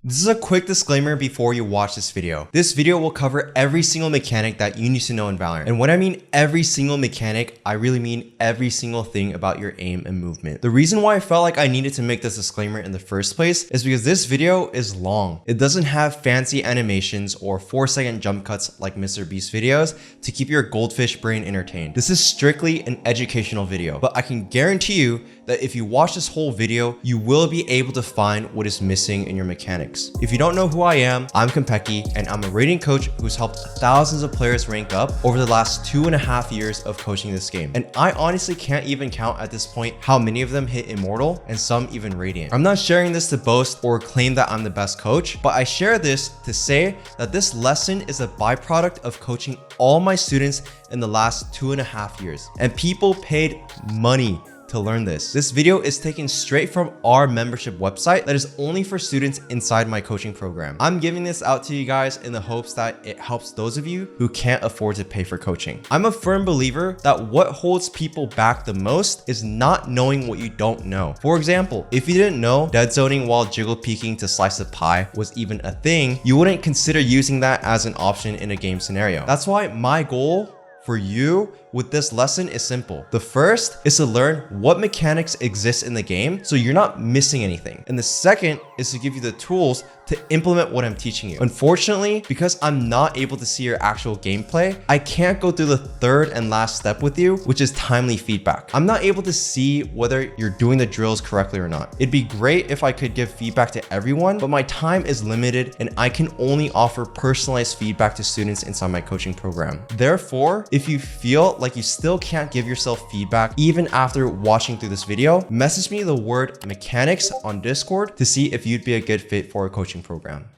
This is a quick disclaimer before you watch this video. This video will cover every single mechanic that you need to know in Valorant. And when I mean every single mechanic, I really mean every single thing about your aim and movement. The reason why I felt like I needed to make this disclaimer in the first place is because this video is long. It doesn't have fancy animations or 4-second jump cuts like Mr. Beast videos to keep your goldfish brain entertained. This is strictly an educational video, but I can guarantee you that if you watch this whole video, you will be able to find what is missing in your mechanics. If you don't know who I am, I'm Konpeki, and I'm a rating coach who's helped thousands of players rank up over the last 2.5 years of coaching this game. And I honestly can't even count at this point how many of them hit Immortal and some even Radiant. I'm not sharing this to boast or claim that I'm the best coach, but I share this to say that this lesson is a byproduct of coaching all my students in the last 2.5 years. And people paid money to learn this. This video is taken straight from our membership website that is only for students inside my coaching program. I'm giving this out to you guys in the hopes that it helps those of you who can't afford to pay for coaching. I'm a firm believer that what holds people back the most is not knowing what you don't know. For example, if you didn't know dead zoning while jiggle peeking to slice a pie was even a thing, you wouldn't consider using that as an option in a game scenario. That's why my goal for you with this lesson is simple. The first is to learn what mechanics exist in the game so you're not missing anything. And the second is to give you the tools to implement what I'm teaching you. Unfortunately, because I'm not able to see your actual gameplay, I can't go through the third and last step with you, which is timely feedback. I'm not able to see whether you're doing the drills correctly or not. It'd be great if I could give feedback to everyone, but my time is limited and I can only offer personalized feedback to students inside my coaching program. Therefore, if you feel like you still can't give yourself feedback even after watching through this video, message me the word mechanics on Discord to see if you'd be a good fit for a coaching program.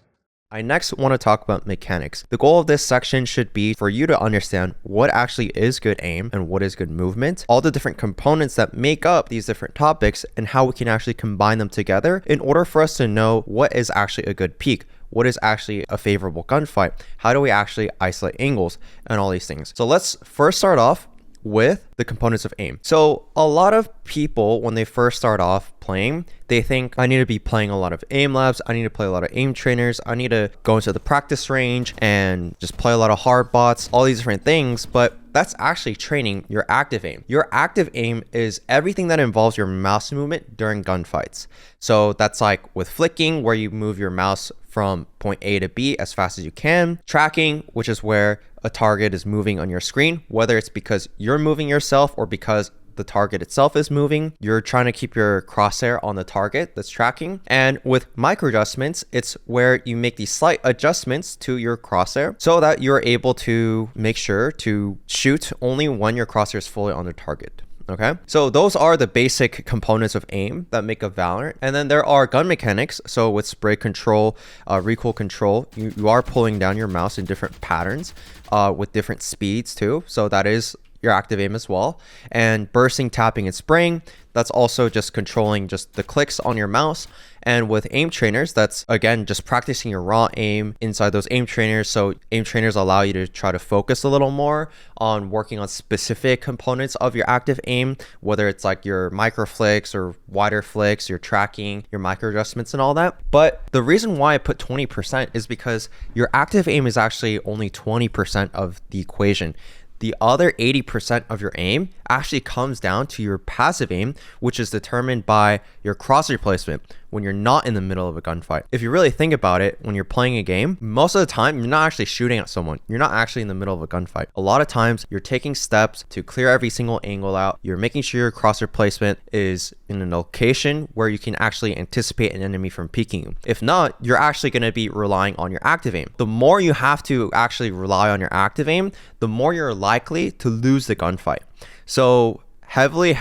I next want to talk about mechanics. The goal of this section should be for you to understand what actually is good aim and what is good movement, all the different components that make up these different topics, and how we can actually combine them together in order for us to know what is actually a good peak, what is actually a favorable gunfight, how do we actually isolate angles, and all these things. So let's first start off with the components of aim. So a lot of people, when they first start off playing, they think I need to be playing a lot of aim labs, I need to play a lot of aim trainers, I need to go into the practice range and just play a lot of hard bots, all these different things. But that's actually training your active aim. Your active aim is everything that involves your mouse movement during gunfights. So that's like with flicking, where you move your mouse from point A to B as fast as you can. Tracking, which is where a target is moving on your screen, whether it's because you're moving yourself or because the target itself is moving. You're trying to keep your crosshair on the target that's tracking. And with micro adjustments, it's where you make these slight adjustments to your crosshair so that you're able to make sure to shoot only when your crosshair is fully on the target. Okay, so those are the basic components of aim that make up Valorant. And then there are gun mechanics. So with spray control, recoil control, you are pulling down your mouse in different patterns with different speeds too. So that is your active aim as well. And bursting, tapping, and spraying, that's also just controlling just the clicks on your mouse. And with aim trainers, that's again just practicing your raw aim inside those aim trainers. So aim trainers allow you to try to focus a little more on working on specific components of your active aim, whether it's like your micro flicks or wider flicks, your tracking, your micro adjustments and all that. But the reason why I put 20% is because your active aim is actually only 20% of the equation. The other 80% of your aim actually comes down to your passive aim, which is determined by your crosshair placement when you're not in the middle of a gunfight. If you really think about it, when you're playing a game, most of the time, you're not actually shooting at someone. You're not actually in the middle of a gunfight. A lot of times, you're taking steps to clear every single angle out. You're making sure your crosshair placement is in a location where you can actually anticipate an enemy from peeking you. If not, you're actually going to be relying on your active aim. The more you have to actually rely on your active aim, the more you're likely to lose the gunfight. So heavily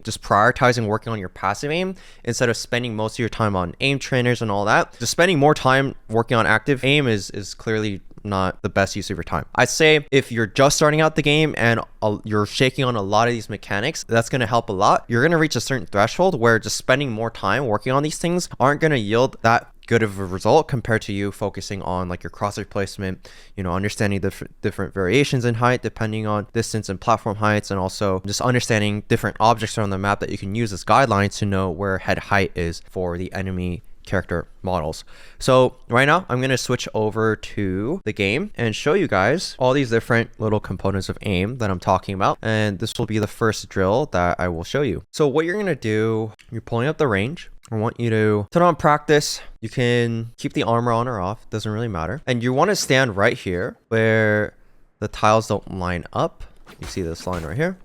just prioritizing working on your passive aim instead of spending most of your time on aim trainers and all that. Just spending more time working on active aim is clearly not the best use of your time. I'd say if you're just starting out the game and you're shaking on a lot of these mechanics, that's going to help a lot. You're going to reach a certain threshold where just spending more time working on these things aren't going to yield that good of a result compared to you focusing on like your crosshair placement, you know, understanding the different variations in height depending on distance and platform heights, and also just understanding different objects around the map that you can use as guidelines to know where head height is for the enemy character models. So right now I'm going to switch over to the game and show you guys all these different little components of aim that I'm talking about. And this will be the first drill that I will show you. So what you're going to do, you're pulling up the range. I want you to turn on practice. You can keep the armor on or off. Doesn't really matter. And you want to stand right here where the tiles don't line up. You see this line right here.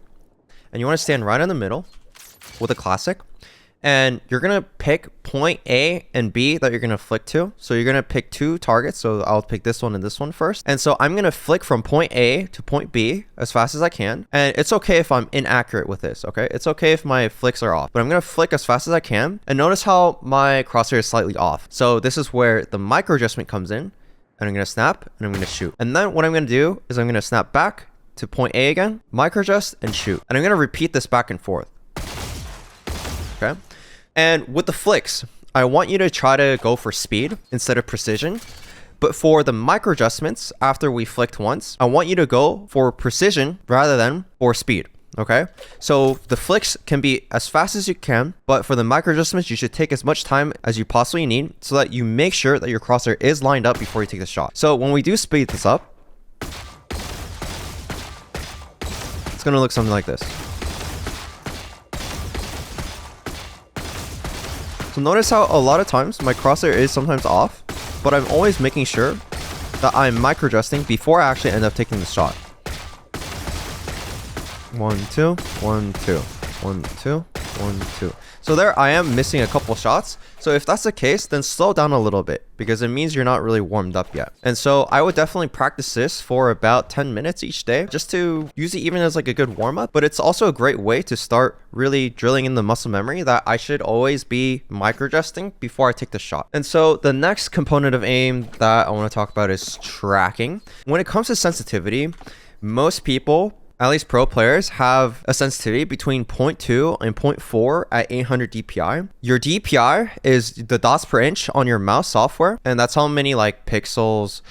And you want to stand right in the middle with a classic. And you're going to pick point A and B that you're going to flick to. So you're going to pick 2 targets. So I'll pick this one and this one first. And so I'm going to flick from point A to point B as fast as I can. And it's okay if I'm inaccurate with this, okay? It's okay if my flicks are off. But I'm going to flick as fast as I can. And notice how my crosshair is slightly off. So this is where the micro adjustment comes in. And I'm going to snap and I'm going to shoot. And then what I'm going to do is I'm going to snap back to point A again, micro adjust and shoot. And I'm going to repeat this back and forth. Okay? And with the flicks, I want you to try to go for speed instead of precision. But for the micro adjustments, after we flicked once, I want you to go for precision rather than for speed. Okay? So the flicks can be as fast as you can, but for the micro adjustments, you should take as much time as you possibly need so that you make sure that your crosshair is lined up before you take the shot. So when we do speed this up, it's going to look something like this. So notice how a lot of times my crosshair is sometimes off, but I'm always making sure that I'm micro adjusting before I actually end up taking the shot. 1, 2, 1, 2, 1, 2, 1, 2. So there I am missing a couple shots. So if that's the case, then slow down a little bit because it means you're not really warmed up yet. And so I would definitely practice this for about 10 minutes each day just to use it even as like a good warm up. But it's also a great way to start really drilling in the muscle memory that I should always be micro adjusting before I take the shot. And so the next component of aim that I want to talk about is tracking. When it comes to sensitivity, most people, at least pro players, have a sensitivity between 0.2 and 0.4 at 800 DPI. Your DPI is the dots per inch on your mouse software, and that's how many like pixels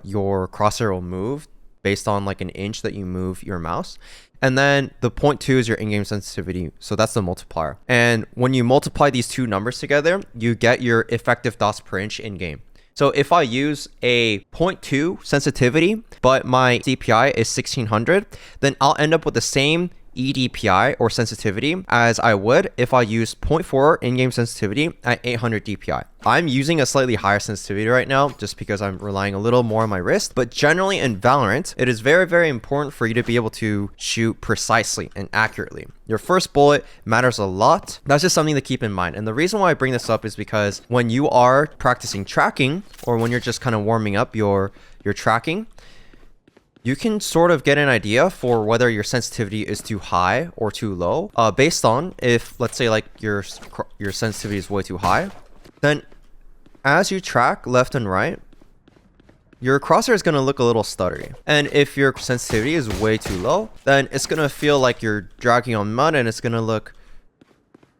your crosshair will move based on like an inch that you move your mouse. And then the 0.2 is your in-game sensitivity. So that's the multiplier. And when you multiply these two numbers together, you get your effective dots per inch in-game. So if I use a 0.2 sensitivity, but my DPI is 1600, then I'll end up with the same eDPI or sensitivity as I would if I use 0.4 in-game sensitivity at 800 DPI. I'm using a slightly higher sensitivity right now just because I'm relying a little more on my wrist, but generally in Valorant, it is very, very important for you to be able to shoot precisely and accurately. Your first bullet matters a lot. That's just something to keep in mind. And the reason why I bring this up is because when you are practicing tracking or when you're just kind of warming up your tracking, you can sort of get an idea for whether your sensitivity is too high or too low based on if, let's say, like your sensitivity is way too high. Then as you track left and right, your crosshair is going to look a little stuttery. And if your sensitivity is way too low, then it's going to feel like you're dragging on mud and it's going to look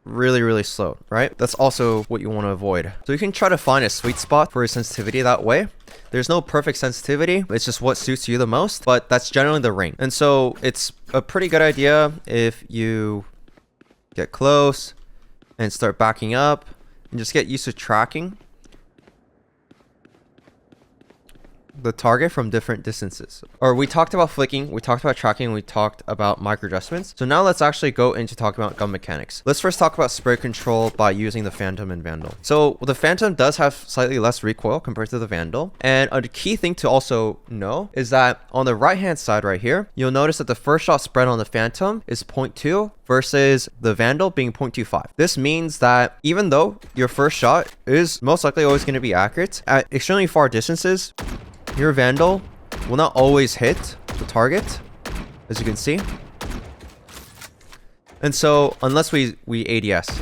really, really slow, right? That's also what you want to avoid. So you can try to find a sweet spot for your sensitivity that way. There's no perfect sensitivity. It's just what suits you the most, but that's generally the range. And so it's a pretty good idea if you get close and start backing up and just get used to tracking the target from different distances. Or we talked about flicking, we talked about tracking, we talked about micro adjustments. So now let's actually go into talking about gun mechanics. Let's first talk about spray control by using the Phantom and Vandal. So the Phantom does have slightly less recoil compared to the Vandal. And a key thing to also know is that on the right hand side right here, you'll notice that the first shot spread on the Phantom is 0.2 versus the Vandal being 0.25. This means that even though your first shot is most likely always going to be accurate, at extremely far distances, your Vandal will not always hit the target, as you can see. And so, unless we ADS.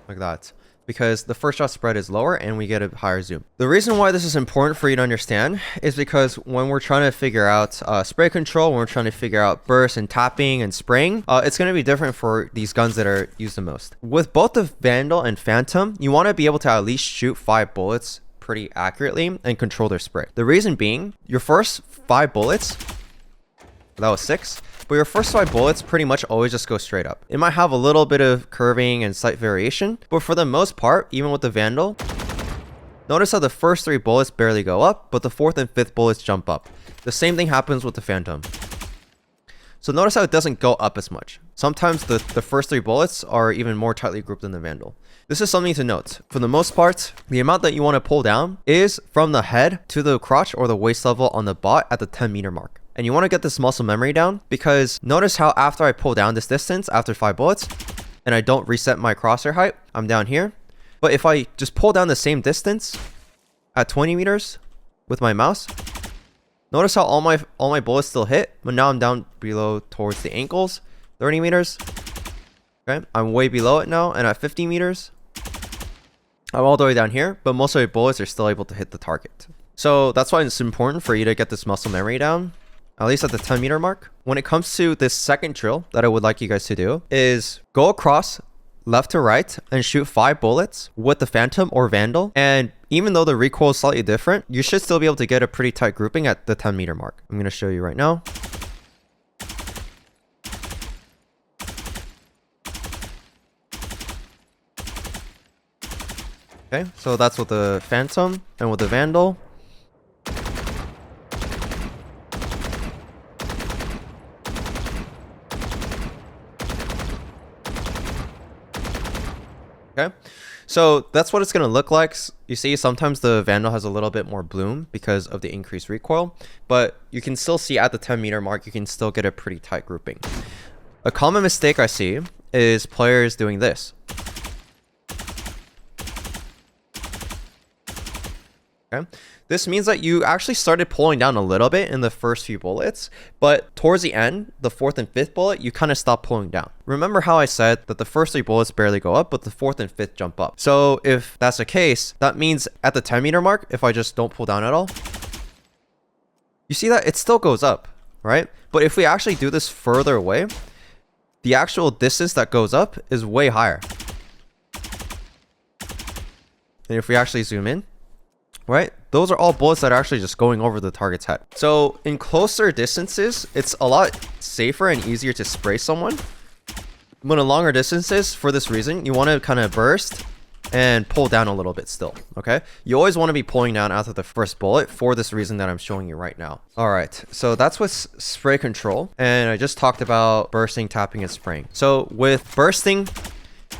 Like that. Because the first shot spread is lower and we get a higher zoom. The reason why this is important for you to understand is because when we're trying to figure out spray control, when we're trying to figure out burst and tapping and spraying, it's going to be different for these guns that are used the most. With both the Vandal and Phantom, you want to be able to at least shoot 5 bullets pretty accurately and control their spray. The reason being, your first 5 bullets, that was 6, but your first 5 bullets pretty much always just go straight up. It might have a little bit of curving and slight variation, but for the most part, even with the Vandal, notice how the first 3 bullets barely go up, but the 4th and 5th bullets jump up. The same thing happens with the Phantom. So notice how it doesn't go up as much. Sometimes the first 3 bullets are even more tightly grouped than the Vandal. This is something to note. For the most part, the amount that you want to pull down is from the head to the crotch or the waist level on the bot at the 10 meter mark. And you want to get this muscle memory down because notice how after I pull down this distance after 5 bullets and I don't reset my crosshair height, I'm down here. But if I just pull down the same distance at 20 meters with my mouse, notice how all my bullets still hit, but now I'm down below towards the ankles, 30 meters. Okay, I'm way below it now, and at 50 meters, I'm all the way down here, but most of your bullets are still able to hit the target. So that's why it's important for you to get this muscle memory down, at least at the 10 meter mark. When it comes to this second drill that I would like you guys to do is go across left to right and shoot 5 bullets with the Phantom or Vandal. And even though the recoil is slightly different, you should still be able to get a pretty tight grouping at the 10 meter mark. I'm going to show you right now. Okay, so that's with the Phantom and with the Vandal. Okay, so that's what it's going to look like. You see, sometimes the Vandal has a little bit more bloom because of the increased recoil, but you can still see at the 10 meter mark, you can still get a pretty tight grouping. A common mistake I see is players doing this. Okay, this means that you actually started pulling down a little bit in the first few bullets, but towards the end, the 4th and 5th bullet, you kind of stop pulling down. Remember how I said that the first 3 bullets barely go up, but the 4th and 5th jump up. So if that's the case, that means at the 10 meter mark, if I just don't pull down at all, you see that it still goes up, right? But if we actually do this further away, the actual distance that goes up is way higher. And if we actually zoom in, right? Those are all bullets that are actually just going over the target's head. So in closer distances, it's a lot safer and easier to spray someone. But in longer distances, for this reason, you want to kind of burst and pull down a little bit still, okay? You always want to be pulling down after the first bullet for this reason that I'm showing you right now. All right, so that's with spray control. And I just talked about bursting, tapping, and spraying. So with bursting,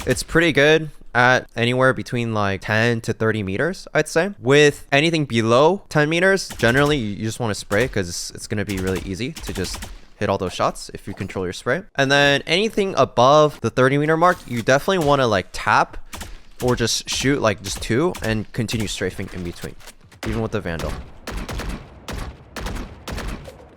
it's pretty good at anywhere between like 10 to 30 meters, I'd say. With anything below 10 meters, generally you just want to spray because it's going to be really easy to just hit all those shots if you control your spray. And then anything above the 30 meter mark, you definitely want to like tap or just shoot like just 2 and continue strafing in between, even with the Vandal.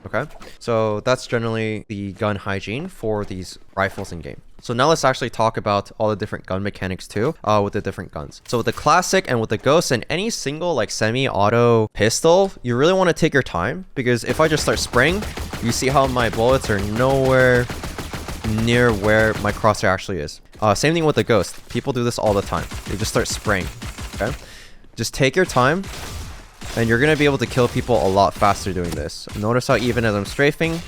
Okay, so that's generally the gun hygiene for these rifles in game. So now let's actually talk about all the different gun mechanics too, with the different guns. So with the classic and with the ghost and any single like semi-auto pistol, you really want to take your time because if I just start spraying, you see how my bullets are nowhere near where my crosshair actually is. Same thing with the ghost. People do this all the time. They just start spraying. Okay, just take your time and you're going to be able to kill people a lot faster doing this. Notice how even as I'm strafing,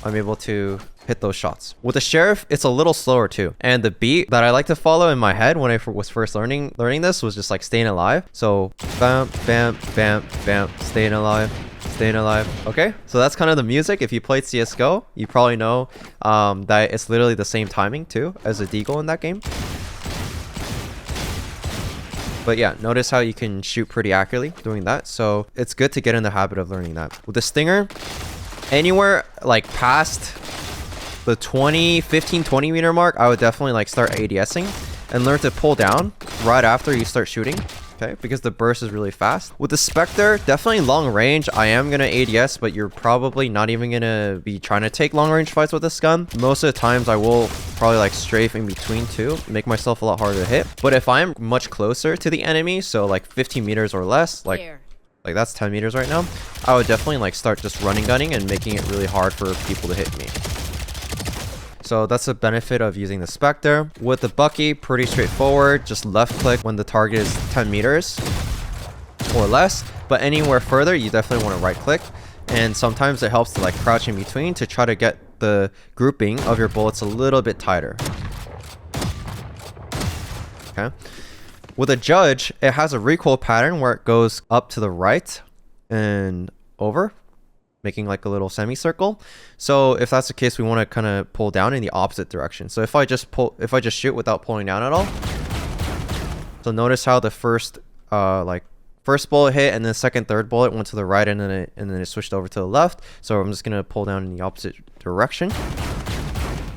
I'm able to hit those shots. With the sheriff, it's a little slower too. And the beat that I like to follow in my head when I was first learning this was just like staying alive. So bam, bam, bam, bam, staying alive, staying alive. Okay, so that's kind of the music. If you played CSGO, you probably know that it's literally the same timing too as a deagle in that game. But yeah, notice how you can shoot pretty accurately doing that. So it's good to get in the habit of learning that. With the stinger, anywhere like past the 20 meter mark, I would definitely like start ADSing and learn to pull down right after you start shooting. Okay, because the burst is really fast. With the Spectre, definitely long range. I am gonna ADS, but you're probably not even gonna be trying to take long range fights with this gun. Most of the times I will probably like strafe in between too, make myself a lot harder to hit. But if I'm much closer to the enemy, so like 15 meters or less, like that's 10 meters right now, I would definitely like start just running gunning and making it really hard for people to hit me. So that's the benefit of using the Spectre. With the Bucky, pretty straightforward. Just left click when the target is 10 meters or less. But anywhere further, you definitely want to right click. And sometimes it helps to like crouch in between to try to get the grouping of your bullets a little bit tighter. Okay. With a judge, it has a recoil pattern where it goes up to the right and over, making like a little semicircle. So if that's the case, we want to kind of pull down in the opposite direction. So if I just shoot without pulling down at all. So notice how the first bullet hit, and then second, third bullet went to the right, and then it switched over to the left. So I'm just gonna pull down in the opposite direction.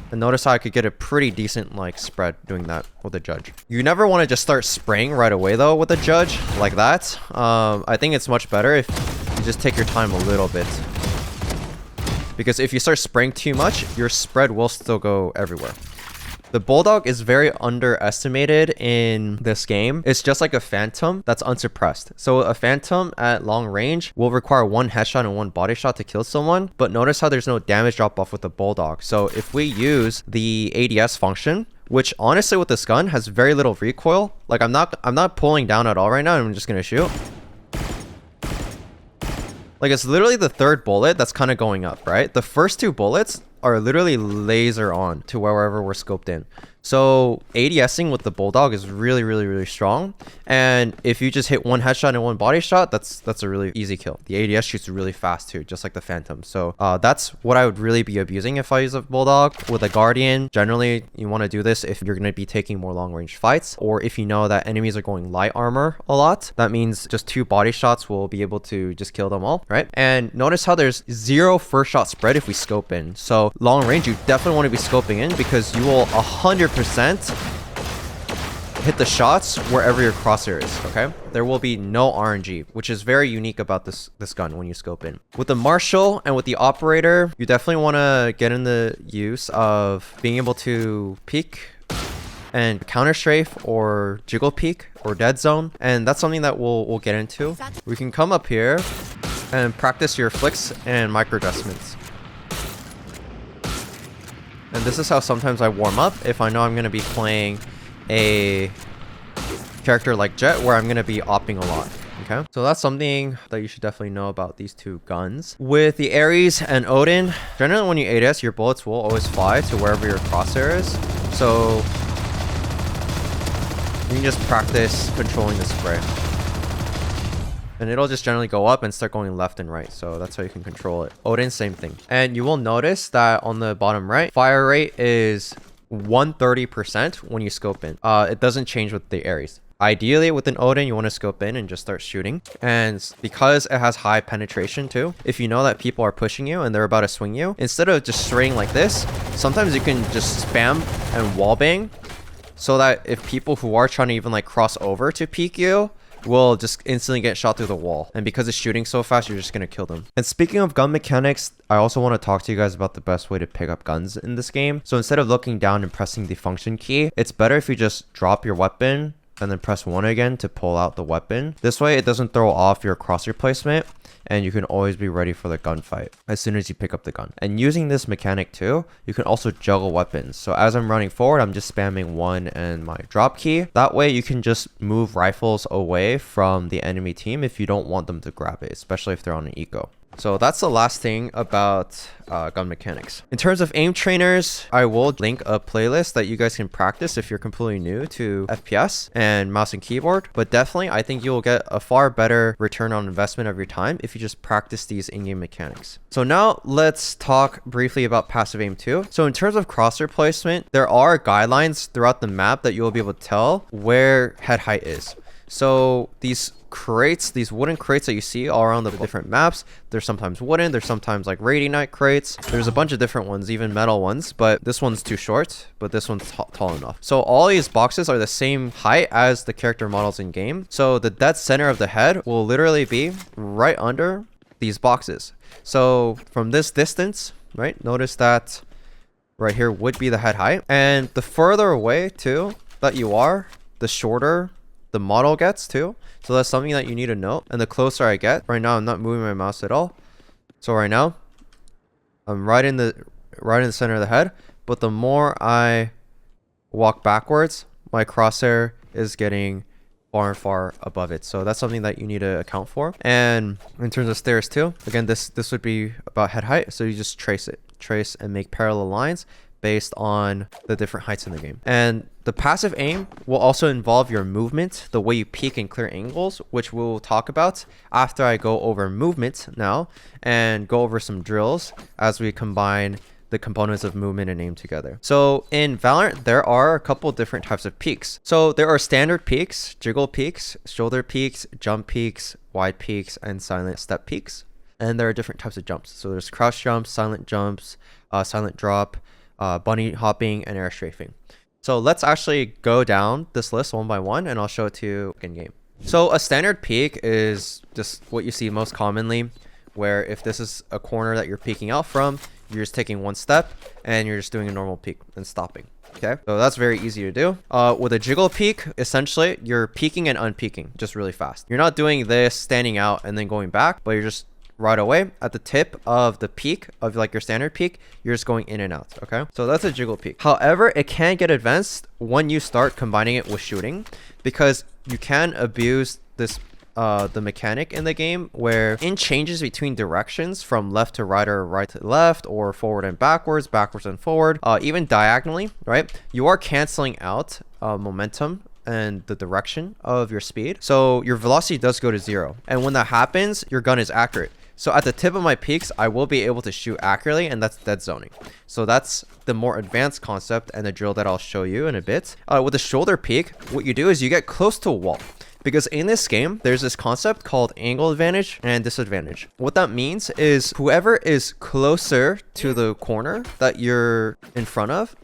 And notice how I could get a pretty decent like spread doing that with a judge. You never want to just start spraying right away though with a judge like that. I think it's much better if you just take your time a little bit. Because if you start spraying too much, your spread will still go everywhere. The Bulldog is very underestimated in this game. It's just like a Phantom that's unsuppressed. So a Phantom at long range will require one headshot and one body shot to kill someone. But notice how there's no damage drop off with the Bulldog. So if we use the ADS function, which honestly with this gun has very little recoil. Like I'm not pulling down at all right now. I'm just gonna shoot. Like it's literally the third bullet that's kind of going up, right? The first two bullets are literally laser on to wherever we're scoped in. So ADSing with the Bulldog is really, really, really strong. And if you just hit one headshot and one body shot, that's a really easy kill. The ADS shoots really fast too, just like the Phantom. So that's what I would really be abusing if I use a Bulldog. With a Guardian, generally you want to do this if you're going to be taking more long range fights, or if you know that enemies are going light armor a lot. That means just 2 body shots will be able to just kill them all, right? And notice how there's 0 first shot spread if we scope in. So long range, you definitely want to be scoping in because you will 100% hit the shots wherever your crosshair is. Okay, there will be no RNG, which is very unique about this gun when you scope in. With the Marshal and with the Operator, you definitely want to get in the use of being able to peek and counter strafe or jiggle peek or dead zone, and that's something that we'll get into. We can come up here and practice your flicks and micro adjustments. And this is how sometimes I warm up if I know I'm going to be playing a character like Jet where I'm going to be opping a lot. Okay, so that's something that you should definitely know about these two guns. With the Ares and Odin, generally when you ADS, your bullets will always fly to wherever your crosshair is. So you can just practice controlling the spray. And it'll just generally go up and start going left and right. So that's how you can control it. Odin, same thing. And you will notice that on the bottom right, fire rate is 130% when you scope in. It doesn't change with the Ares. Ideally, with an Odin, you want to scope in and just start shooting. And because it has high penetration too, if you know that people are pushing you and they're about to swing you, instead of just straying like this, sometimes you can just spam and wallbang so that if people who are trying to even like cross over to peek you, will just instantly get shot through the wall. And because it's shooting so fast, you're just gonna kill them. And speaking of gun mechanics, I also want to talk to you guys about the best way to pick up guns in this game. So instead of looking down and pressing the function key, it's better if you just drop your weapon and then press 1 again to pull out the weapon. This way it doesn't throw off your crosshair placement, and you can always be ready for the gunfight as soon as you pick up the gun. And using this mechanic too, you can also juggle weapons. So as I'm running forward, I'm just spamming 1 and my drop key. That way you can just move rifles away from the enemy team if you don't want them to grab it, especially if they're on an eco. So that's the last thing about gun mechanics. In terms of aim trainers, I will link a playlist that you guys can practice if you're completely new to FPS and mouse and keyboard. But definitely, I think you'll get a far better return on investment of your time if you just practice these in-game mechanics. So now let's talk briefly about passive aim too. So in terms of crosshair placement, there are guidelines throughout the map that you'll be able to tell where head height is. So these crates, these wooden crates that you see all around the different maps, they're sometimes wooden, they're sometimes like Radianite crates. There's a bunch of different ones, even metal ones, but this one's too short, but this one's tall enough. So all these boxes are the same height as the character models in game. So the dead center of the head will literally be right under these boxes. So from this distance, right, notice that right here would be the head height. And the further away too that you are, the shorter the model gets too. So that's something that you need to know. And the closer I get, right now I'm not moving my mouse at all. So right now I'm right in the center of the head, but the more I walk backwards, my crosshair is getting far and far above it. So that's something that you need to account for. And in terms of stairs too, again, this would be about head height. So you just trace it. trace, and make parallel lines based on the different heights in the game. And the passive aim will also involve your movement, the way you peek and clear angles, which we'll talk about after I go over movement now and go over some drills as we combine the components of movement and aim together. So in Valorant, there are a couple different types of peaks. So there are standard peaks, jiggle peaks, shoulder peaks, jump peaks, wide peaks, and silent step peaks. And there are different types of jumps. So there's crouch jumps, silent jumps, silent drop, bunny hopping, and air strafing. So let's actually go down this list one by one, and I'll show it to you in game. So a standard peak is just what you see most commonly, where if this is a corner that you're peeking out from, you're just taking one step and you're just doing a normal peek and stopping. Okay, so that's very easy to do. With a jiggle peek, essentially you're peeking and unpeeking just really fast. You're not doing this standing out and then going back, but you're just right away at the tip of the peak of like your standard peak, you're just going in and out. Okay, so that's a jiggle peek. However, it can get advanced when you start combining it with shooting, because you can abuse this the mechanic in the game where in changes between directions from left to right or right to left or forward and backwards and forward, even diagonally, right, you are canceling out momentum and the direction of your speed, so your velocity does go to 0, and when that happens, your gun is accurate. So at the tip of my peaks, I will be able to shoot accurately, and that's dead zoning. So that's the more advanced concept and the drill that I'll show you in a bit. With the shoulder peek, what you do is you get close to a wall. Because in this game, there's this concept called angle advantage and disadvantage. What that means is whoever is closer to the corner that you're in front of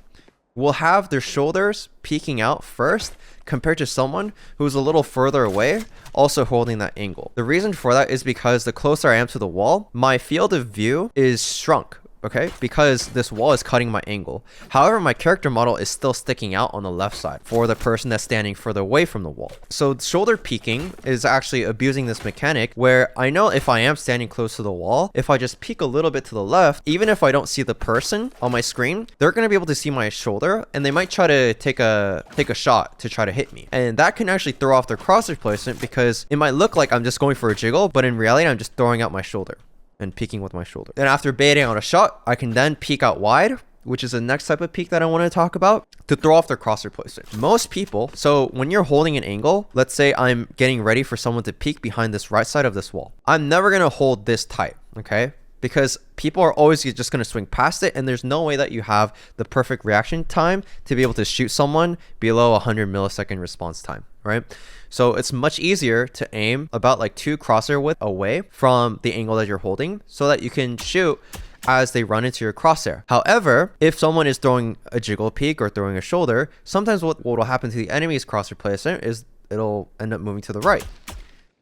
will have their shoulders peeking out first compared to someone who's a little further away also holding that angle. The reason for that is because the closer I am to the wall, my field of view is shrunk. Okay, because this wall is cutting my angle. However, my character model is still sticking out on the left side for the person that's standing further away from the wall. So shoulder peeking is actually abusing this mechanic where I know if I am standing close to the wall, if I just peek a little bit to the left, even if I don't see the person on my screen, they're going to be able to see my shoulder, and they might try to take a shot to try to hit me. And that can actually throw off their crosshair placement, because it might look like I'm just going for a jiggle, but in reality, I'm just throwing out my shoulder and peeking with my shoulder. And after baiting out a shot, I can then peek out wide, which is the next type of peek that I want to talk about, to throw off their crosshair placement. Most people, so when you're holding an angle, let's say I'm getting ready for someone to peek behind this right side of this wall. I'm never going to hold this tight, okay? Because people are always just going to swing past it, and there's no way that you have the perfect reaction time to be able to shoot someone below 100 millisecond response time, right? So it's much easier to aim about like 2 crosshair width away from the angle that you're holding so that you can shoot as they run into your crosshair. However, if someone is throwing a jiggle peek or throwing a shoulder, sometimes what will happen to the enemy's crosshair placement is it'll end up moving to the right,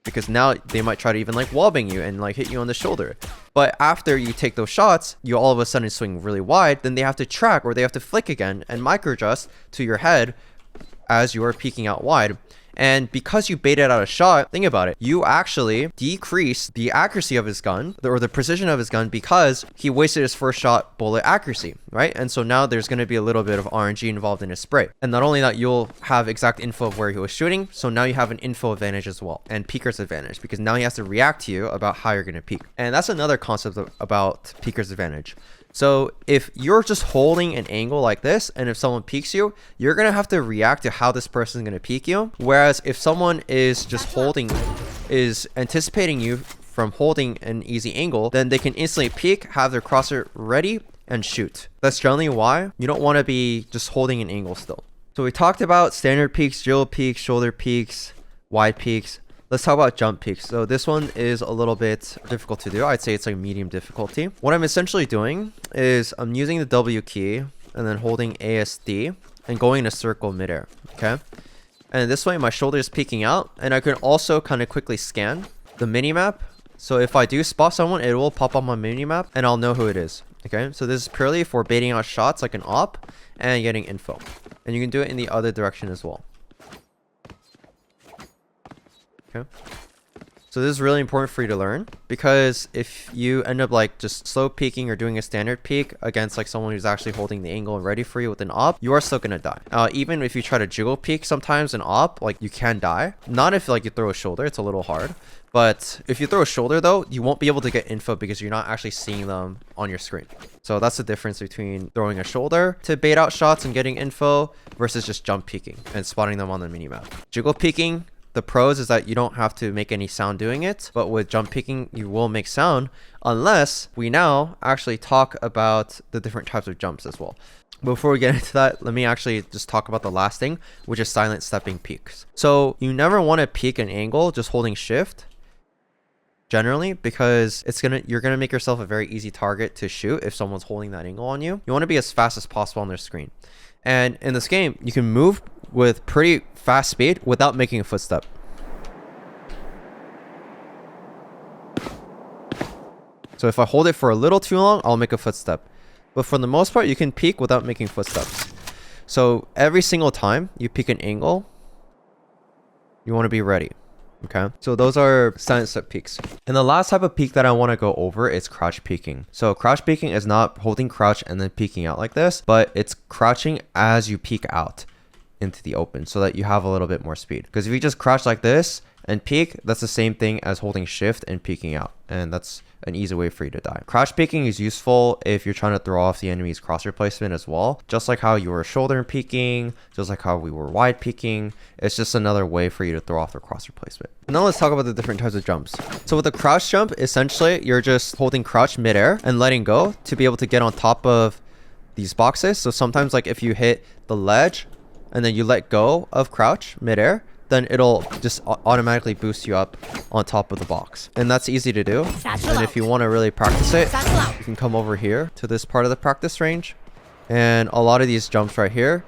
because now they might try to even like wallbang you and like hit you on the shoulder. But after you take those shots, you all of a sudden swing really wide, then they have to track or they have to flick again and micro adjust to your head as you are peeking out wide. And because you baited out a shot, think about it, you actually decrease the accuracy of his gun or the precision of his gun because he wasted his first shot bullet accuracy, right? And so now there's going to be a little bit of RNG involved in his spray. And not only that, you'll have exact info of where he was shooting. So now you have an info advantage as well, and peeker's advantage, because now he has to react to you about how you're going to peek. And that's another concept about peeker's advantage. So if you're just holding an angle like this, and if someone peeks you, you're going to have to react to how this person is going to peek you. Whereas if someone is just is anticipating you from holding an easy angle, then they can instantly peek, have their crosshair ready, and shoot. That's generally why you don't want to be just holding an angle still. So we talked about standard peeks, jiggle peeks, shoulder peeks, wide peeks. Let's talk about jump peeks. So this one is a little bit difficult to do. I'd say it's like medium difficulty. What I'm essentially doing is I'm using the W key and then holding ASD and going in a circle midair, okay? And this way my shoulder is peeking out, and I can also kind of quickly scan the minimap. So if I do spot someone, it will pop up my minimap and I'll know who it is, okay? So this is purely for baiting out shots like an op and getting info. And you can do it in the other direction as well. Okay. So this is really important for you to learn, because if you end up like just slow peeking or doing a standard peek against like someone who's actually holding the angle and ready for you with an op, you are still gonna die. Even if you try to jiggle peek sometimes an op, like you can die. Not if like you throw a shoulder, it's a little hard. But if you throw a shoulder though, you won't be able to get info because you're not actually seeing them on your screen. So that's the difference between throwing a shoulder to bait out shots and getting info versus just jump peeking and spotting them on the minimap. Jiggle peeking, the pros is that you don't have to make any sound doing it, but with jump peeking, you will make sound unless we now actually talk about the different types of jumps as well. Before we get into that, let me actually just talk about the last thing, which is silent stepping peeks. So you never want to peek an angle just holding shift generally, because you're gonna make yourself a very easy target to shoot if someone's holding that angle on you. You want to be as fast as possible on their screen. And in this game, you can move with pretty fast speed without making a footstep. So if I hold it for a little too long, I'll make a footstep. But for the most part, you can peek without making footsteps. So every single time you peek an angle, you want to be ready. Okay, so those are silent step peeks. And the last type of peek that I want to go over is crouch peeking. So crouch peeking is not holding crouch and then peeking out like this, but it's crouching as you peek out into the open so that you have a little bit more speed. Because if you just crouch like this and peek, that's the same thing as holding shift and peeking out. And that's an easy way for you to die. Crouch peeking is useful if you're trying to throw off the enemy's crosshair placement as well. Just like how you were shoulder peeking, just like how we were wide peeking. It's just another way for you to throw off their crosshair placement. Now let's talk about the different types of jumps. So with the crouch jump, essentially you're just holding crouch midair and letting go to be able to get on top of these boxes. So sometimes like if you hit the ledge and then you let go of crouch midair, then it'll just automatically boost you up on top of the box. And that's easy to do. And if you want to really practice it, you can come over here to this part of the practice range. And a lot of these jumps right here,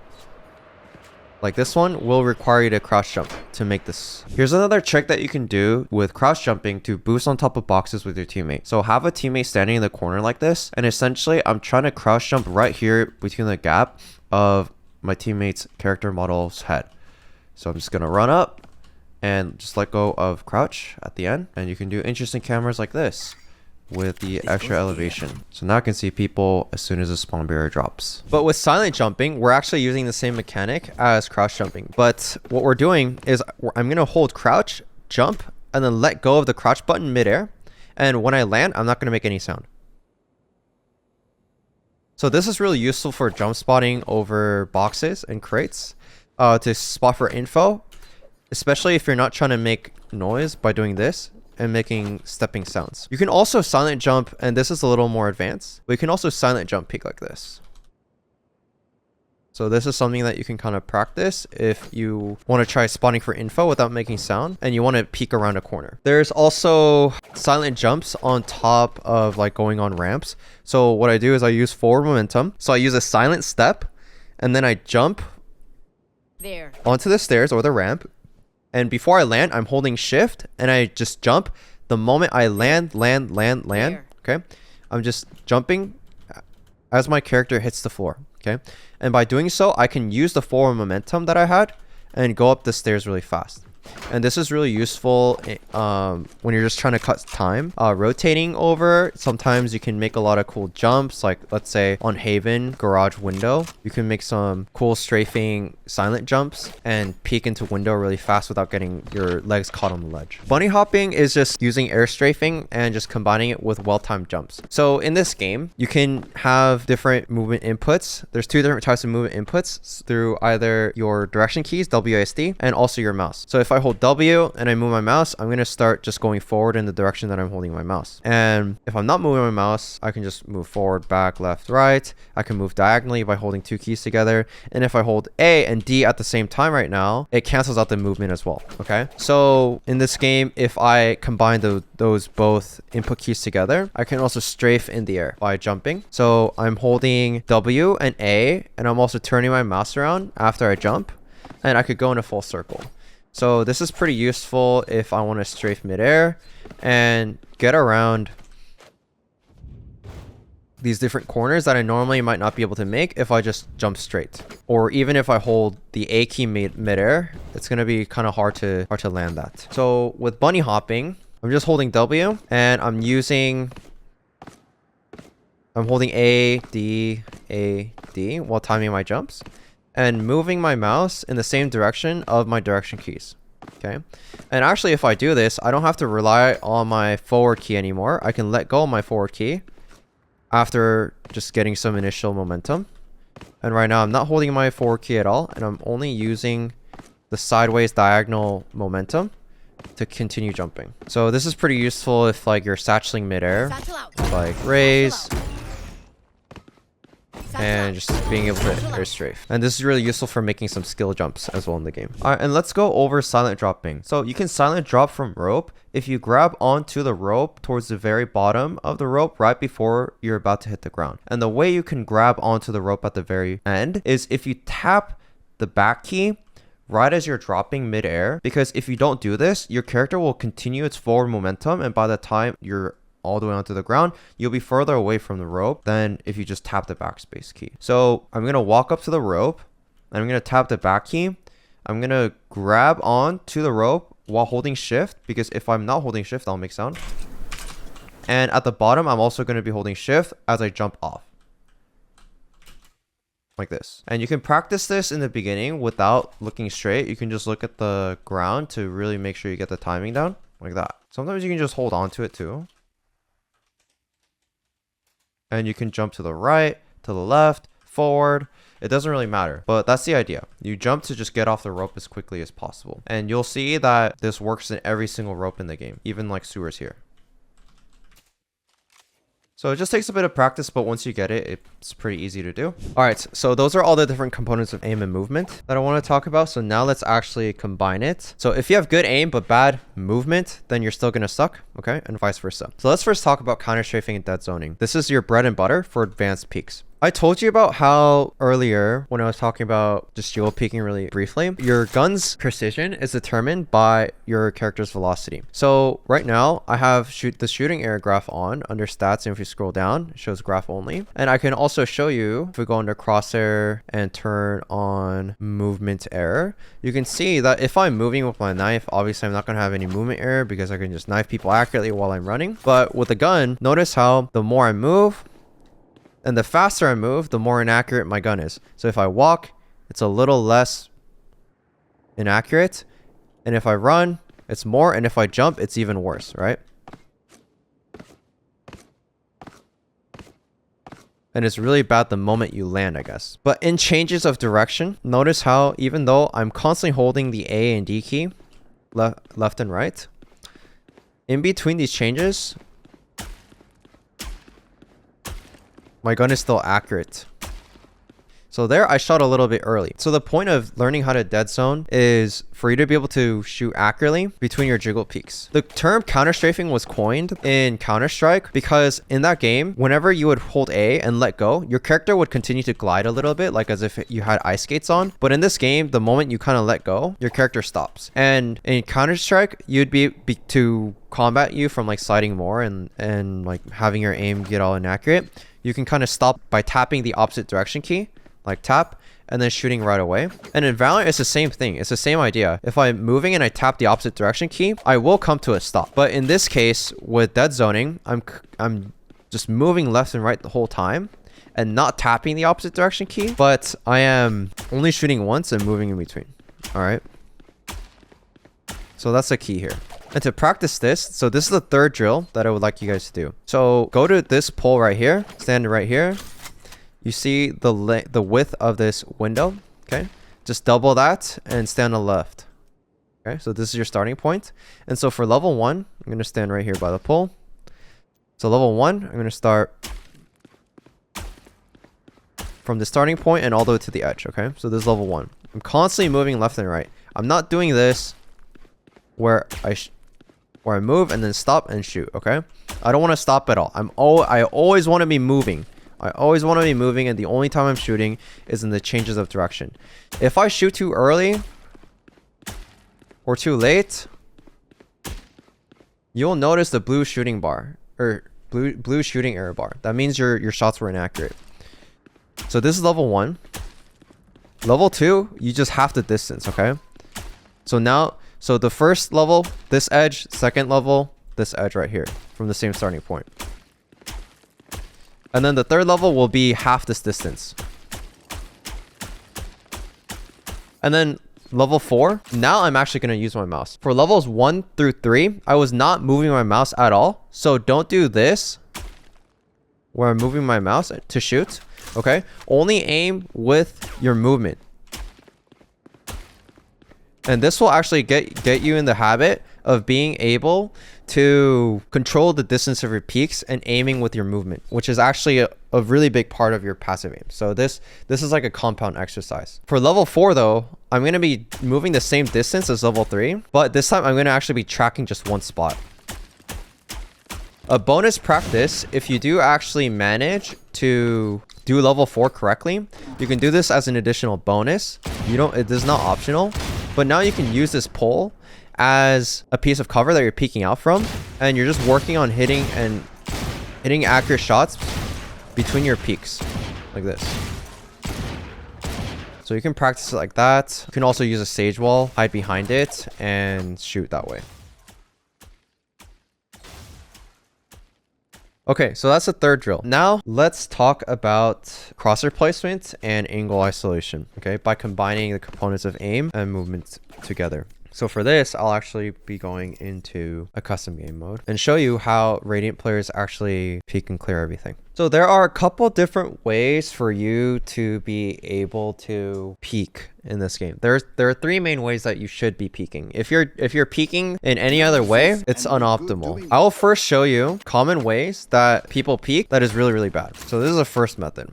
like this one, will require you to crouch jump to make this. Here's another trick that you can do with crouch jumping to boost on top of boxes with your teammate. So have a teammate standing in the corner like this. And essentially, I'm trying to crouch jump right here between the gap of my teammate's character model's head. So I'm just going to run up and just let go of crouch at the end. And you can do interesting cameras like this with the extra elevation. So now I can see people as soon as the spawn barrier drops. But with silent jumping, we're actually using the same mechanic as crouch jumping. But what we're doing is I'm going to hold crouch, jump, and then let go of the crouch button midair. And when I land, I'm not going to make any sound. So this is really useful for jump spotting over boxes and crates. To spot for info, especially if you're not trying to make noise by doing this and making stepping sounds. You can also silent jump, and this is a little more advanced, but you can also silent jump peek like this. So this is something that you can kind of practice if you want to try spotting for info without making sound and you want to peek around a corner. There's also silent jumps on top of like going on ramps. So what I do is I use forward momentum. So I use a silent step and then I jump there onto the stairs or the ramp, and before I land, I'm holding shift and I just jump. The moment I land, there. Okay, I'm just jumping as my character hits the floor. Okay, and by doing so, I can use the forward momentum that I had and go up the stairs really fast. And this is really useful when you're just trying to cut time. Rotating over, sometimes you can make a lot of cool jumps, like let's say on Haven garage window, you can make some cool strafing silent jumps and peek into window really fast without getting your legs caught on the ledge. Bunny hopping is just using air strafing and just combining it with well-timed jumps. So in this game, you can have different movement inputs. There's two different types of movement inputs through either your direction keys, WASD, and also your mouse. So if I hold W and I move my mouse, I'm going to start just going forward in the direction that I'm holding my mouse. And if I'm not moving my mouse, I can just move forward, back, left, right. I can move diagonally by holding two keys together. And if I hold A and D at the same time right now, it cancels out the movement as well. Okay. So in this game, if I combine those both input keys together, I can also strafe in the air by jumping. So I'm holding W and A, and I'm also turning my mouse around after I jump, and I could go in a full circle. So this is pretty useful if I want to strafe midair and get around these different corners that I normally might not be able to make if I just jump straight. Or even if I hold the A key midair, it's going to be kind of hard to land that. So with bunny hopping, I'm just holding W and I'm holding A, D, A, D while timing my jumps and moving my mouse in the same direction of my direction keys. Okay. And actually, if I do this, I don't have to rely on my forward key anymore. I can let go of my forward key after just getting some initial momentum. And right now I'm not holding my forward key at all, and I'm only using the sideways diagonal momentum to continue jumping. So this is pretty useful if like you're satcheling midair, like raise, and just being able to air strafe. And this is really useful for making some skill jumps as well in the game. Alright, and let's go over silent dropping. So you can silent drop from rope if you grab onto the rope towards the very bottom of the rope right before you're about to hit the ground. And the way you can grab onto the rope at the very end is if you tap the back key right as you're dropping midair, because if you don't do this, your character will continue its forward momentum, and by the time you're all the way onto the ground, you'll be further away from the rope than if you just tap the backspace key. So I'm going to walk up to the rope and I'm going to tap the back key. I'm going to grab on to the rope while holding shift, because if I'm not holding shift, I'll make sound. And at the bottom, I'm also going to be holding shift as I jump off. Like this. And you can practice this in the beginning without looking straight. You can just look at the ground to really make sure you get the timing down. Like that. Sometimes you can just hold on to it too. And you can jump to the right, to the left, forward. It doesn't really matter, but that's the idea. You jump to just get off the rope as quickly as possible. And you'll see that this works in every single rope in the game, even like sewers here. So it just takes a bit of practice, but once you get it, it's pretty easy to do. All right, so those are all the different components of aim and movement that I want to talk about. So now let's actually combine it. So if you have good aim but bad movement, then you're still going to suck, okay? And vice versa. So let's first talk about counter strafing and dead zoning. This is your bread and butter for advanced peaks. I told you about how earlier when I was talking about just dual peeking really briefly, your gun's precision is determined by your character's velocity. So right now I have the shooting error graph on under stats, and if you scroll down, it shows graph only. And I can also show you, if we go under crosshair and turn on movement error, you can see that if I'm moving with my knife, obviously I'm not going to have any movement error because I can just knife people accurately while I'm running. But with the gun, notice how the more I move, and the faster I move, the more inaccurate my gun is. So if I walk, it's a little less inaccurate. And if I run, it's more. And if I jump, it's even worse, right? And it's really bad the moment you land, I guess. But in changes of direction, notice how even though I'm constantly holding the A and D key, left and right, in between these changes, my gun is still accurate. So there, I shot a little bit early. So the point of learning how to dead zone is for you to be able to shoot accurately between your jiggle peaks. The term counter strafing was coined in Counter-Strike because in that game, whenever you would hold A and let go, your character would continue to glide a little bit, like as if you had ice skates on. But in this game, the moment you kind of let go, your character stops. And in Counter-Strike, you'd be to combat you from like sliding more and like having your aim get all inaccurate, you can kind of stop by tapping the opposite direction key, like tap, and then shooting right away. And in Valorant, it's the same thing. It's the same idea. If I'm moving and I tap the opposite direction key, I will come to a stop. But in this case, with dead zoning, I'm just moving left and right the whole time and not tapping the opposite direction key, but I am only shooting once and moving in between. All right. So that's the key here. And to practice this, so this is the third drill that I would like you guys to do. So go to this pole right here, stand right here. You see the width of this window, okay? Just double that and stand on the left. Okay, so this is your starting point. And so for level 1, I'm going to stand right here by the pole. So level 1, I'm going to start from the starting point and all the way to the edge, okay? So this is level 1. I'm constantly moving left and right. I'm not doing this where I move and then stop and shoot, okay? I don't want to stop at all. I always want to be moving. I always want to be moving, and the only time I'm shooting is in the changes of direction. If I shoot too early or too late, you'll notice the blue shooting bar or blue shooting error bar. That means your shots were inaccurate. So this is level 1. Level 2, you just half the distance, okay? So now, so the first level, this edge, second level, this edge right here from the same starting point. And then the third level will be half this distance. And then level 4, now I'm actually going to use my mouse. For levels 1 through 3, I was not moving my mouse at all. So don't do this where I'm moving my mouse to shoot. Okay? Only aim with your movement. And this will actually get you in the habit of being able to control the distance of your peaks and aiming with your movement, which is actually a really big part of your passive aim. So this is like a compound exercise. For level 4 though, I'm going to be moving the same distance as level 3, but this time I'm going to actually be tracking just one spot. A bonus practice, if you do actually manage to do level 4 correctly, you can do this as an additional bonus. It is not optional, but now you can use this pole as a piece of cover that you're peeking out from, and you're just working on hitting accurate shots between your peaks like this. So you can practice it like that. You can also use a sage wall, hide behind it, and shoot that way. Okay, so that's the third drill. Now let's talk about crosshair placement and angle isolation, okay, by combining the components of aim and movement together. So for this, I'll actually be going into a custom game mode and show you how Radiant players actually peek and clear everything. So there are a couple different ways for you to be able to peek in this game. There are 3 main ways that you should be peeking. If you're peeking in any other way, it's unoptimal. I will first show you common ways that people peek that is really, really bad. So this is the first method.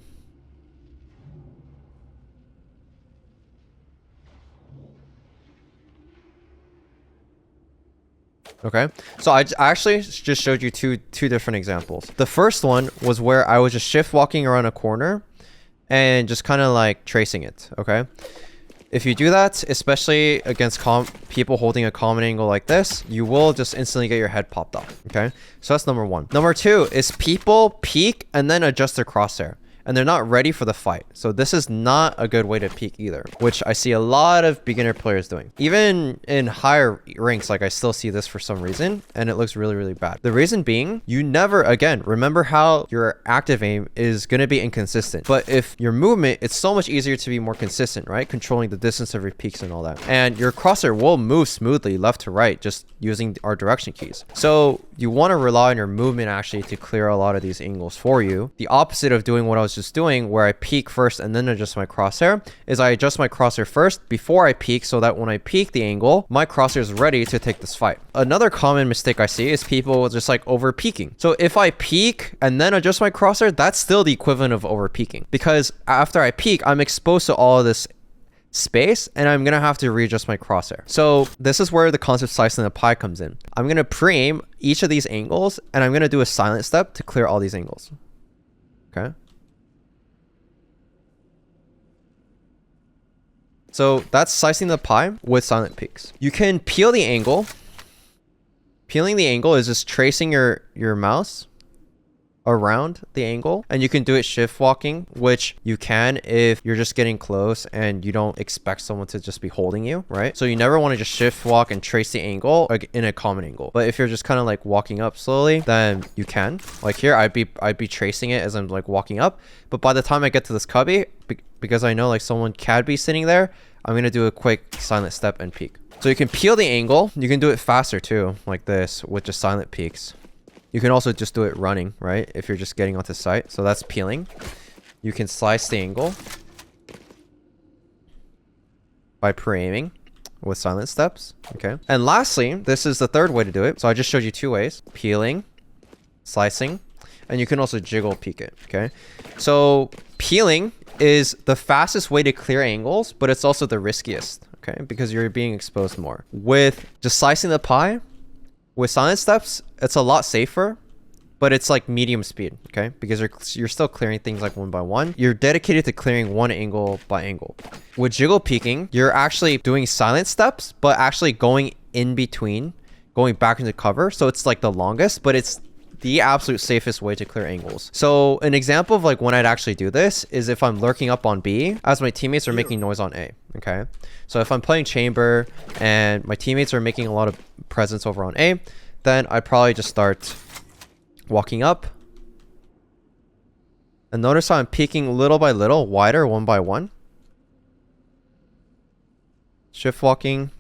Okay, so I actually just showed you two different examples. The first one was where I was just shift walking around a corner and just kind of like tracing it. Okay, if you do that, especially against people holding a common angle like this, you will just instantly get your head popped off. Okay, so that's number 1. Number 2 is people peek and then adjust their crosshair, and they're not ready for the fight. So this is not a good way to peek either, which I see a lot of beginner players doing. Even in higher ranks, like I still see this for some reason, and it looks really, really bad. The reason being, you never, again, remember how your active aim is going to be inconsistent. But if your movement, it's so much easier to be more consistent, right? Controlling the distance of your peaks and all that. And your crosshair will move smoothly left to right, just using our direction keys. So you want to rely on your movement actually to clear a lot of these angles for you. The opposite of doing what I was just doing, where I peek first and then adjust my crosshair, is I adjust my crosshair first before I peek, so that when I peek the angle, my crosshair is ready to take this fight. Another common mistake I see is people just like over peeking. So if I peek and then adjust my crosshair, that's still the equivalent of over peeking, because after I peek, I'm exposed to all of this space and I'm gonna have to readjust my crosshair. So this is where the concept slicing the pie comes in. I'm gonna pre-aim each of these angles and I'm gonna do a silent step to clear all these angles. Okay, so that's slicing the pie with silent peaks. You can peel the angle. Peeling the angle is just tracing your mouse around the angle, and you can do it shift walking, which you can if you're just getting close and you don't expect someone to just be holding you, right? So you never want to just shift walk and trace the angle in a common angle. But if you're just kind of like walking up slowly, then you can. Like here, I'd be tracing it as I'm like walking up, but by the time I get to this cubby, because I know like someone can be sitting there, I'm gonna do a quick silent step and peek. So you can peel the angle. You can do it faster too, like this, with just silent peeks. You can also just do it running, right? If you're just getting onto sight. So that's peeling. You can slice the angle by pre-aiming with silent steps. Okay. And lastly, this is the third way to do it. So I just showed you 2 ways: peeling, slicing, and you can also jiggle peek it. Okay. So peeling is the fastest way to clear angles, but it's also the riskiest. Okay, because you're being exposed more. With just slicing the pie, with silent steps, it's a lot safer, but it's like medium speed, okay? Because you're still clearing things like one by one. You're dedicated to clearing one angle by angle. With jiggle peeking, you're actually doing silent steps, but actually going in between, going back into cover. So it's like the longest, but it's the absolute safest way to clear angles. So an example of like when I'd actually do this is if I'm lurking up on B as my teammates are making noise on A. Okay, so if I'm playing chamber and my teammates are making a lot of presence over on A, then I'd probably just start walking up. And notice how I'm peeking little by little, wider, one by one. Shift walking.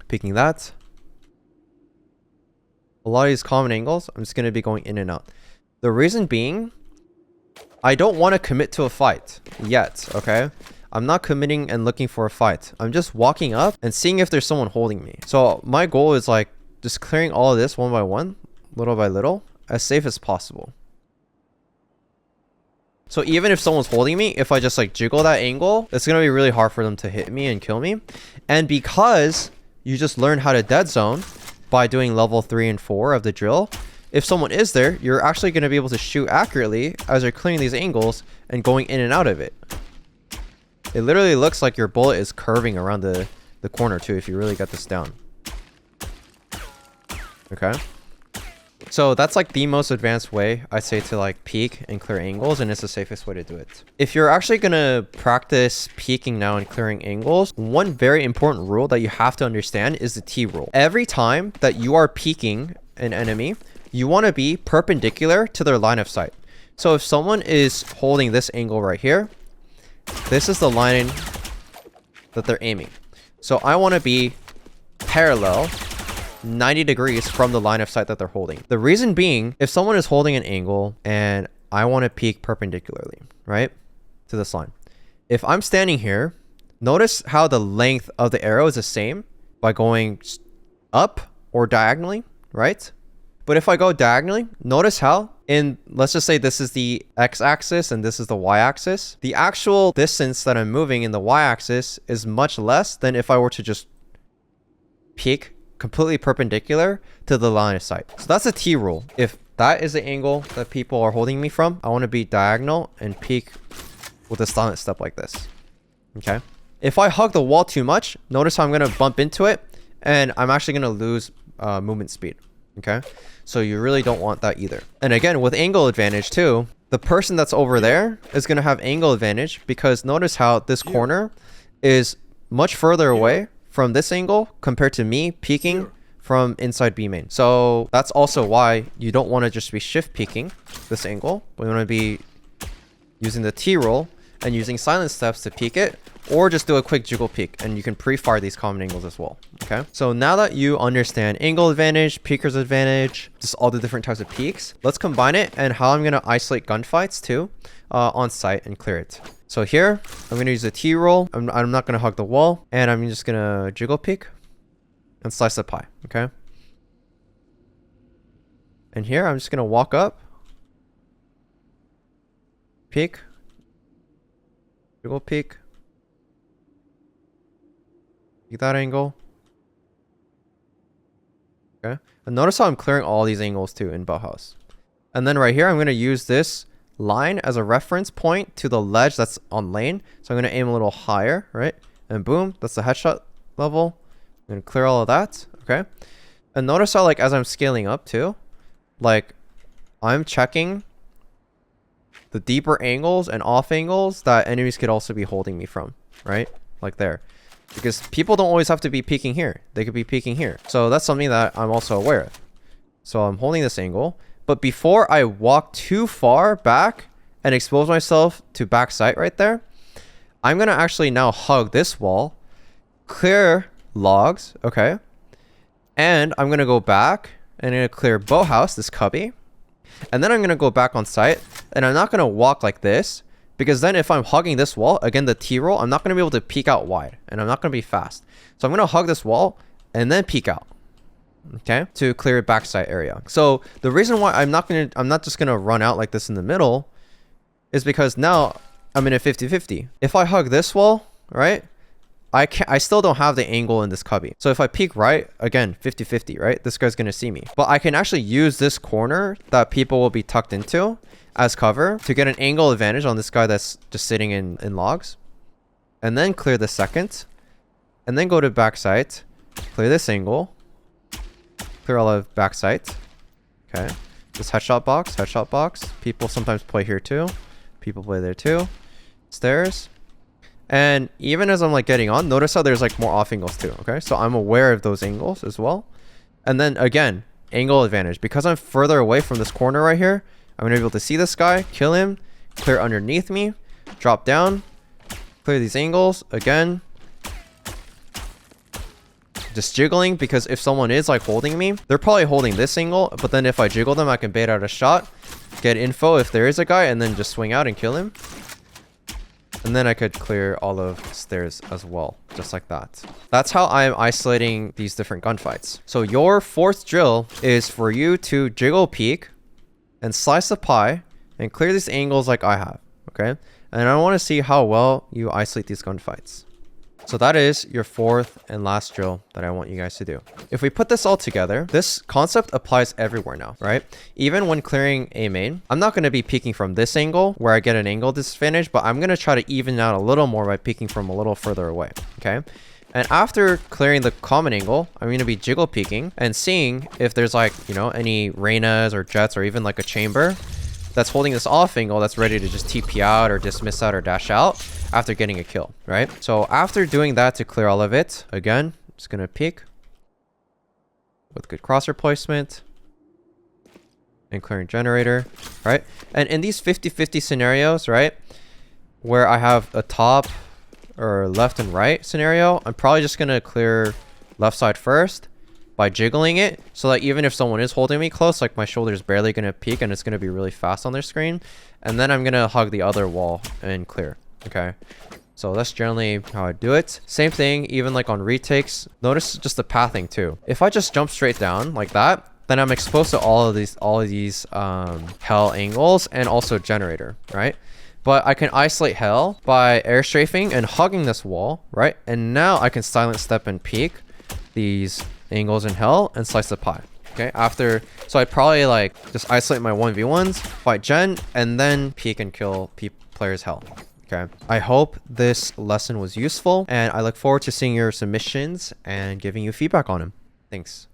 Peeking that. A lot of these common angles, I'm just going to be going in and out. The reason being, I don't want to commit to a fight yet, okay? I'm not committing and looking for a fight. I'm just walking up and seeing if there's someone holding me. So my goal is like just clearing all of this one by one, little by little, as safe as possible. So even if someone's holding me, if I just like jiggle that angle, it's going to be really hard for them to hit me and kill me. And because you just learn how to dead zone by doing level 3 and 4 of the drill, if someone is there, you're actually going to be able to shoot accurately as you're clearing these angles and going in and out of it. It literally looks like your bullet is curving around the corner too, if you really get this down. Okay. So that's like the most advanced way I say to like peek and clear angles, and it's the safest way to do it. If you're actually gonna practice peeking now and clearing angles, one very important rule that you have to understand is the T rule. Every time that you are peeking an enemy, you want to be perpendicular to their line of sight. So if someone is holding this angle right here, this is the line that they're aiming. So I want to be parallel 90 degrees from the line of sight that they're holding. The reason being, if someone is holding an angle and I want to peek perpendicularly, right, to this line. If I'm standing here, notice how the length of the arrow is the same by going up or diagonally, right? But if I go diagonally, notice how let's just say this is the x-axis and this is the y-axis. The actual distance that I'm moving in the y-axis is much less than if I were to just peek completely perpendicular to the line of sight. So that's a T rule. If that is the angle that people are holding me from, I want to be diagonal and peek with a silent step like this. Okay. If I hug the wall too much, notice how I'm going to bump into it and I'm actually going to lose movement speed. Okay. So you really don't want that either. And again, with angle advantage too, the person that's over there is going to have angle advantage because notice how this corner is much further away from this angle compared to me peeking from inside B main. So that's also why you don't want to just be shift peeking this angle. We want to be using the T roll and using silent steps to peek it, or just do a quick jiggle peek and you can pre-fire these common angles as well. Okay. So now that you understand angle advantage, peeker's advantage, just all the different types of peeks, let's combine it and how I'm going to isolate gunfights too on site and clear it. So here, I'm going to use the T roll. I'm not going to hug the wall. And I'm just going to jiggle peek and slice the pie. Okay. And here, I'm just going to walk up. Peek. Jiggle peek. Peek that angle. Okay. And notice how I'm clearing all these angles too in Bauhaus. And then right here, I'm going to use this line as a reference point to the ledge that's on lane. So I'm going to aim a little higher, right? And boom, that's the headshot level. I'm going to clear all of that. Okay. And notice how like as I'm scaling up too, like I'm checking the deeper angles and off angles that enemies could also be holding me from, right? Like there. Because people don't always have to be peeking here. They could be peeking here. So that's something that I'm also aware of. So I'm holding this angle. But before I walk too far back and expose myself to back sight right there, I'm going to actually now hug this wall, clear logs, okay? And I'm going to go back and I'm going to clear Bauhaus, this cubby. And then I'm going to go back on site and I'm not going to walk like this because then if I'm hugging this wall, again, the T roll, I'm not going to be able to peek out wide and I'm not going to be fast. So I'm going to hug this wall and then peek out. Okay, to clear backside area. So the reason why I'm not just gonna run out like this in the middle is because now I'm in a 50-50. If I hug this wall, right, I still don't have the angle in this cubby. So if I peek right, again, 50-50, right, this guy's gonna see me. But I can actually use this corner that people will be tucked into as cover to get an angle advantage on this guy that's just sitting in logs. And then clear the second. And then go to backside, clear this angle. Clear all of back sight. Okay. This headshot box. People sometimes play here too. People play there too. Stairs. And even as I'm like getting on, notice how there's like more off angles too. Okay. So I'm aware of those angles as well. And then again, angle advantage. Because I'm further away from this corner right here, I'm going to be able to see this guy, kill him, clear underneath me, drop down, clear these angles, again. Just jiggling, because if someone is like holding me, they're probably holding this angle, but then if I jiggle them, I can bait out a shot, get info if there is a guy, and then just swing out and kill him. And then I could clear all of stairs as well, just like that. That's how I'm isolating these different gunfights. So your fourth drill is for you to jiggle peek and slice the pie and clear these angles like I have, okay? And I want to see how well you isolate these gunfights. So that is your fourth and last drill that I want you guys to do. If we put this all together, this concept applies everywhere now, right? Even when clearing a main, I'm not going to be peeking from this angle where I get an angle disadvantage, but I'm going to try to even out a little more by peeking from a little further away, okay? And after clearing the common angle, I'm going to be jiggle peeking and seeing if there's like, you know, any Reynas or Jets or even like a chamber that's holding this off angle that's ready to just TP out or dismiss out or dash out after getting a kill, right? So after doing that to clear all of it, again, just gonna peek with good crosshair placement and clearing generator, right? And in these 50-50 scenarios, right, where I have a top or left and right scenario, I'm probably just gonna clear left side first by jiggling it, so that even if someone is holding me close, like my shoulder is barely gonna peek and it's gonna be really fast on their screen, and then I'm gonna hug the other wall and clear. Okay, so that's generally how I do it. Same thing, even like on retakes. Notice just the pathing too. If I just jump straight down like that, then I'm exposed to all of these hell angles and also generator, right? But I can isolate hell by air strafing and hugging this wall, right? And now I can silent step and peek these angles in hell and slice the pie. Okay, after, so I'd probably like just isolate my 1v1s, fight gen, and then peek and kill players hell. Okay, I hope this lesson was useful, and I look forward to seeing your submissions and giving you feedback on them. Thanks.